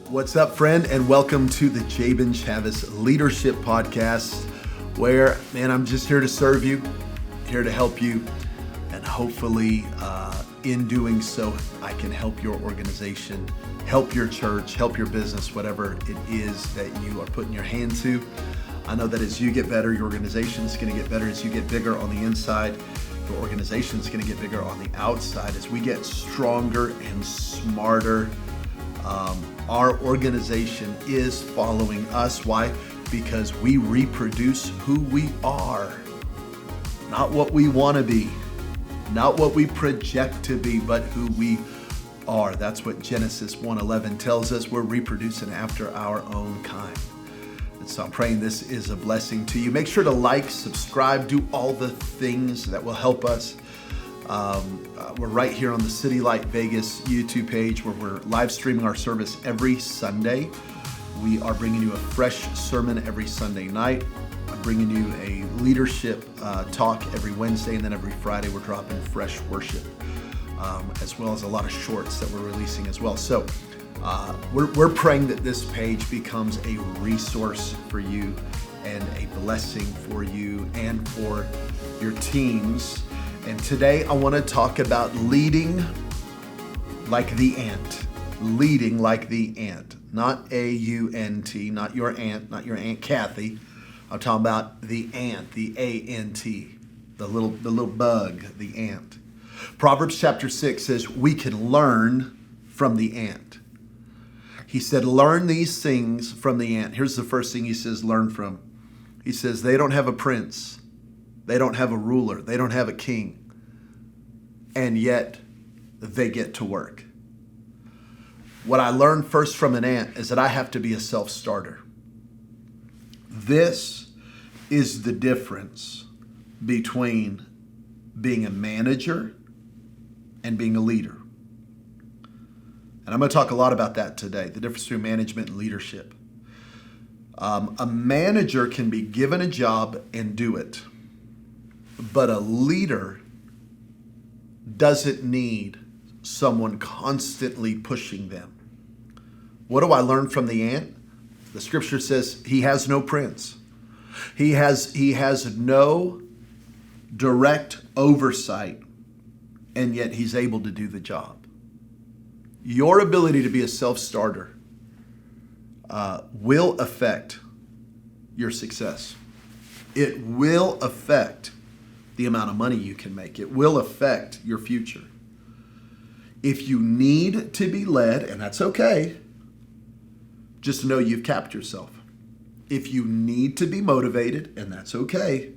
What's up, friend, and welcome to the Jabin Chavez Leadership Podcast, where, man, I'm just here to serve you, here to help you, and hopefully in doing so, I can help your organization, help your church, help your business, whatever it is that you are putting your hand to. I know that as you get better, your organization is going to get better. As you get bigger on the inside, your organization is going to get bigger on the outside. As we get stronger and smarter, our organization is following us. Why? Because we reproduce who we are, not what we want to be, not what we project to be, but who we are. That's what Genesis 1:11 tells us. We're reproducing after our own kind. And so I'm praying this is a blessing to you. Make sure to like, subscribe, do all the things that will help us. We're right here on the City Light Vegas YouTube page where we're live streaming our service every Sunday. We are bringing you a fresh sermon every Sunday night. I'm bringing you a leadership talk every Wednesday, and then every Friday we're dropping fresh worship, as well as a lot of shorts that we're releasing as well. So we're praying that this page becomes a resource for you and a blessing for you and for your teams. And today I want to talk about leading like the ant. Leading like the ant. Not A-U-N-T, not your Aunt Kathy. I'm talking about the ant, the A-N-T, the little bug, the ant. Proverbs chapter 6 says we can learn from the ant. He said, learn these things from the ant. Here's the first thing he says, learn from. He says, they don't have a prince. They don't have a ruler. They don't have a king. And yet they get to work. What I learned first from an ant is that I have to be a self-starter. This is the difference between being a manager and being a leader. And I'm going to talk a lot about that today, the difference between management and leadership. A manager can be given a job and do it. But a leader doesn't need someone constantly pushing them. What do I learn from the ant? The scripture says he has no prince. He has no direct oversight, and yet he's able to do the job. Your ability to be a self-starter will affect your success. It will affect the amount of money you can make. It will affect your future. If you need to be led, and that's okay, just know you've capped yourself. If you need to be motivated, and that's okay,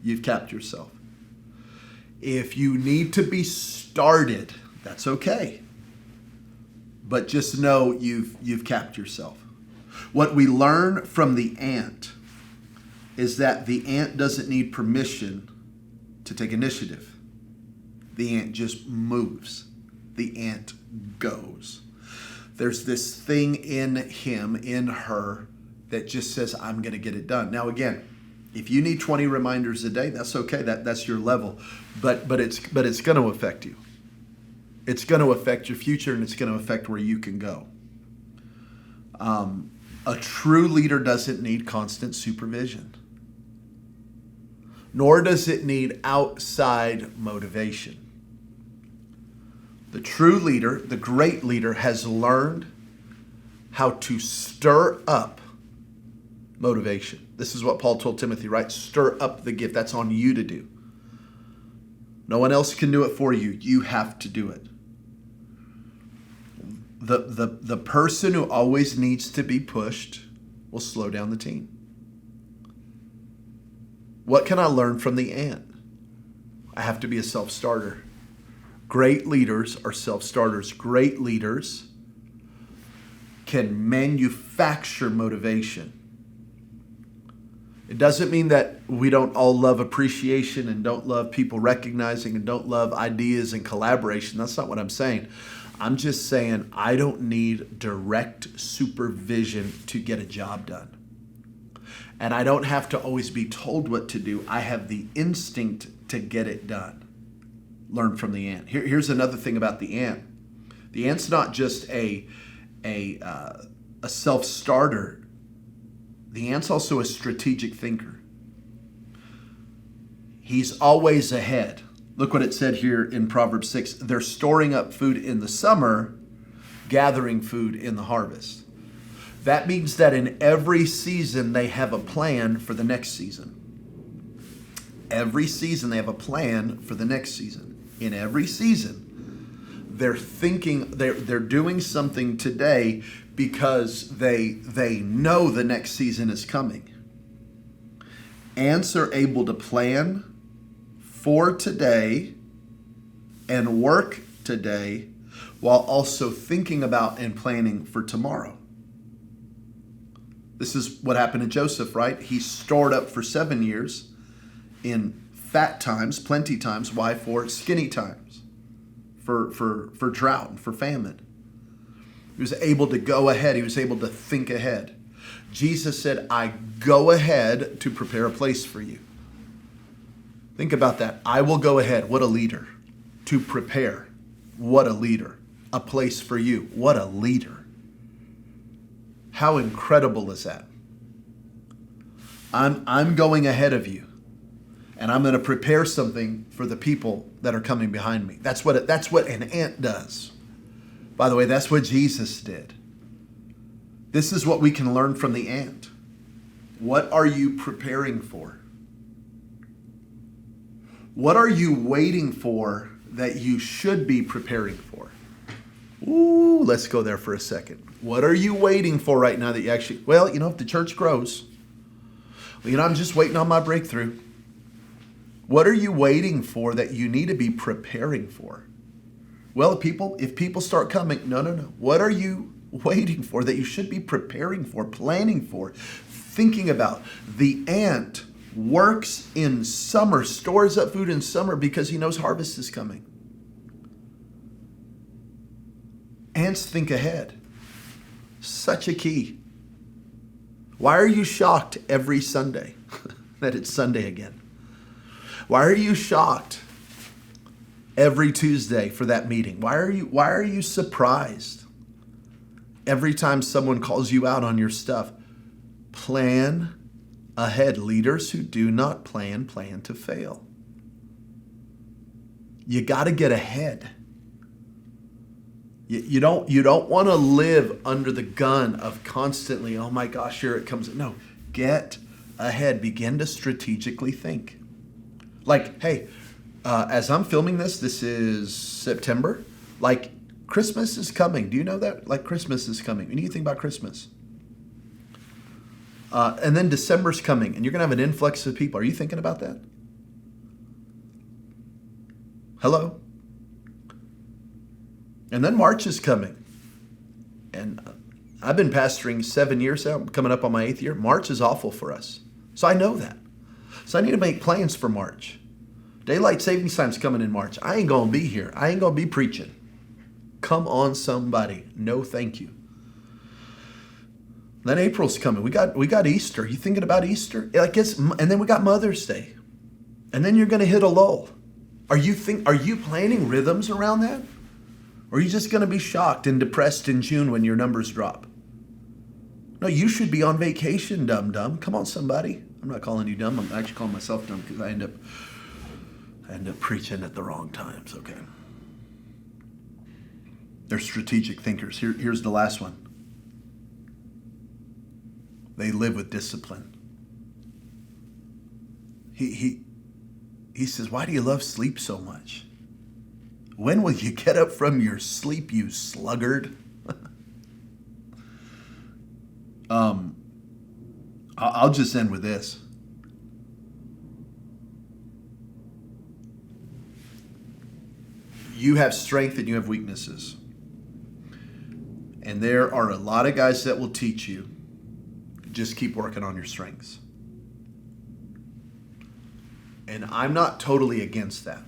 you've capped yourself. If you need to be started, that's okay. But just know you've capped yourself. What we learn from the ant is that the ant doesn't need permission to take initiative. The ant just moves. The ant goes. There's this thing in him, in her, that just says, I'm going to get it done. Now, again, if you need 20 reminders a day, that's okay. That's your level. But it's going to affect you. It's going to affect your future, and it's going to affect where you can go. A true leader doesn't need constant supervision. Nor does it need outside motivation. The true leader, the great leader, has learned how to stir up motivation. This is what Paul told Timothy, right? Stir up the gift. That's on you to do. No one else can do it for you. You have to do it. The person who always needs to be pushed will slow down the team. What can I learn from the ant? I have to be a self-starter. Great leaders are self-starters. Great leaders can manufacture motivation. It doesn't mean that we don't all love appreciation and don't love people recognizing and don't love ideas and collaboration. That's not what I'm saying. I'm just saying I don't need direct supervision to get a job done. And I don't have to always be told what to do. I have the instinct to get it done. Learn from the ant. Here's another thing about the ant. The ant's not just a a self-starter, the ant's also a strategic thinker. He's always ahead. Look what it said here in Proverbs 6. They're storing up food in the summer, gathering food in the harvest. That means that in every season, they have a plan for the next season. Every season, they have a plan for the next season. In every season, they're thinking, they're doing something today because they know the next season is coming. Ants are able to plan for today and work today while also thinking about and planning for tomorrow. This is what happened to Joseph, right? He stored up for 7 years in fat times, plenty times. Why? For skinny times, for drought and for famine. He was able to go ahead. He was able to think ahead. Jesus said, I go ahead to prepare a place for you. Think about that. I will go ahead. What a leader. To prepare. What a leader. A place for you. What a leader. How incredible is that? I'm going ahead of you, and I'm going to prepare something for the people that are coming behind me. That's what an ant does. By the way, that's what Jesus did. This is what we can learn from the ant. What are you preparing for? What are you waiting for that you should be preparing for? Ooh, let's go there for a second. What are you waiting for right now that you actually, if the church grows, I'm just waiting on my breakthrough. What are you waiting for that you need to be preparing for? Well, if people start coming, no. What are you waiting for that you should be preparing for, planning for, thinking about? The ant works in summer, stores up food in summer because he knows harvest is coming. Ants think ahead. Such a key. Why are you shocked every Sunday that it's Sunday again? Why are you shocked every Tuesday for that meeting? Why are you surprised every time someone calls you out on your stuff? Plan ahead. Leaders who do not plan to fail. You got to get ahead. You don't want to live under the gun of constantly, oh my gosh, here it comes. No, get ahead. Begin to strategically think. Like, hey, as I'm filming this is September. Like, Christmas is coming. Do you know that? Like, Christmas is coming. When you think about Christmas. And then December's coming, and you're going to have an influx of people. Are you thinking about that? Hello? And then March is coming. And I've been pastoring 7 years now, coming up on my 8th year. March is awful for us. So I know that. So I need to make plans for March. Daylight savings time's coming in March. I ain't going to be here. I ain't going to be preaching. Come on, somebody. No, thank you. Then April's coming. We got Easter. You thinking about Easter? And then we got Mother's Day. And then you're going to hit a lull. Are you planning rhythms around that? Or are you just going to be shocked and depressed in June when your numbers drop? No, you should be on vacation, dumb. Come on, somebody. I'm not calling you dumb. I'm actually calling myself dumb because I end up preaching at the wrong times, okay? They're strategic thinkers. Here's the last one. They live with discipline. He says, why do you love sleep so much? When will you get up from your sleep, you sluggard? I'll just end with this. You have strength and you have weaknesses. And there are a lot of guys that will teach you, just keep working on your strengths. And I'm not totally against that.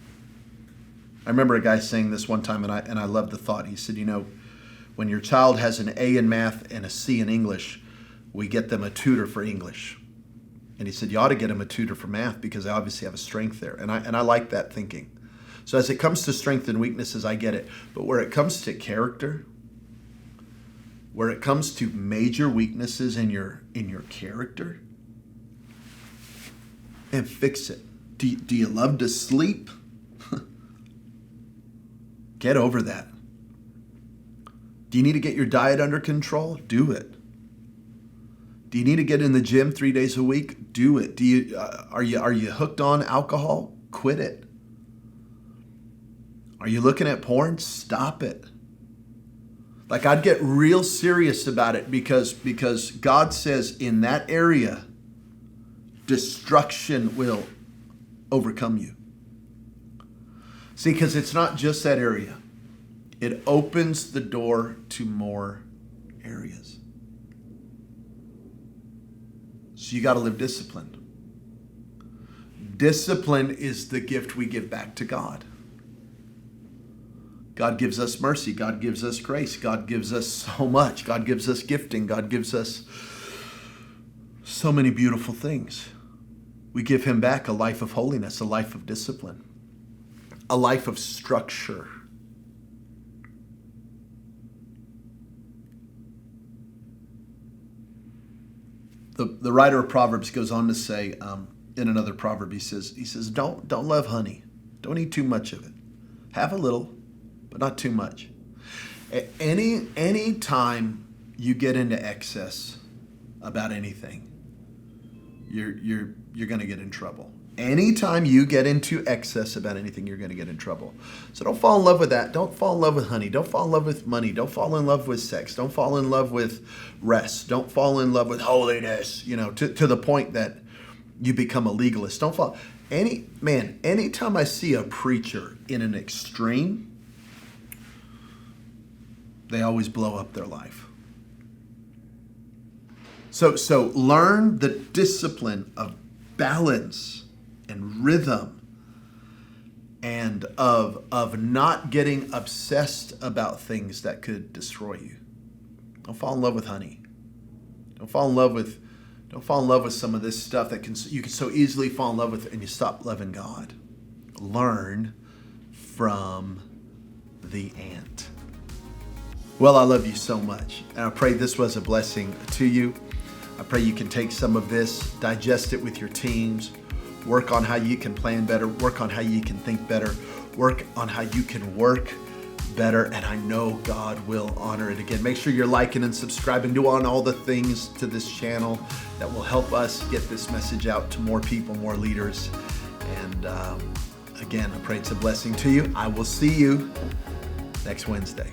I remember a guy saying this one time, and I loved the thought. He said, when your child has an A in math and a C in English, we get them a tutor for English. And he said, you ought to get them a tutor for math because they obviously have a strength there. And I like that thinking. So as it comes to strength and weaknesses, I get it. But where it comes to character, where it comes to major weaknesses in your character, and fix it. Do you love to sleep? Get over that. Do you need to get your diet under control? Do it. Do you need to get in the gym 3 days a week? Do it. Are you hooked on alcohol? Quit it. Are you looking at porn? Stop it. Like, I'd get real serious about it because God says in that area, destruction will overcome you. See, because it's not just that area. It opens the door to more areas. So you got to live disciplined. Discipline is the gift we give back to God. God gives us mercy. God gives us grace. God gives us so much. God gives us gifting. God gives us so many beautiful things. We give him back a life of holiness, a life of discipline, a life of structure. The writer of Proverbs goes on to say, in another proverb, he says, don't love honey. Don't eat too much of it. Have a little, but not too much. Any time you get into excess about anything, you're going to get in trouble. Anytime you get into excess about anything, you're going to get in trouble. So don't fall in love with that. Don't fall in love with honey. Don't fall in love with money. Don't fall in love with sex. Don't fall in love with rest. Don't fall in love with holiness, to the point that you become a legalist. Don't fall. Anytime I see a preacher in an extreme, they always blow up their life. So learn the discipline of balance and rhythm, and of not getting obsessed about things that could destroy you. Don't fall in love with honey. Don't fall in love with some of this stuff that you can so easily fall in love with, and you stop loving God. Learn from the ant. Well, I love you so much, and I pray this was a blessing to you. I pray you can take some of this, digest it with your teams, work on how you can plan better, work on how you can think better, work on how you can work better, and I know God will honor it. Again, make sure you're liking and subscribing, doing all the things to this channel that will help us get this message out to more people, more leaders. And again, I pray it's a blessing to you. I will see you next Wednesday.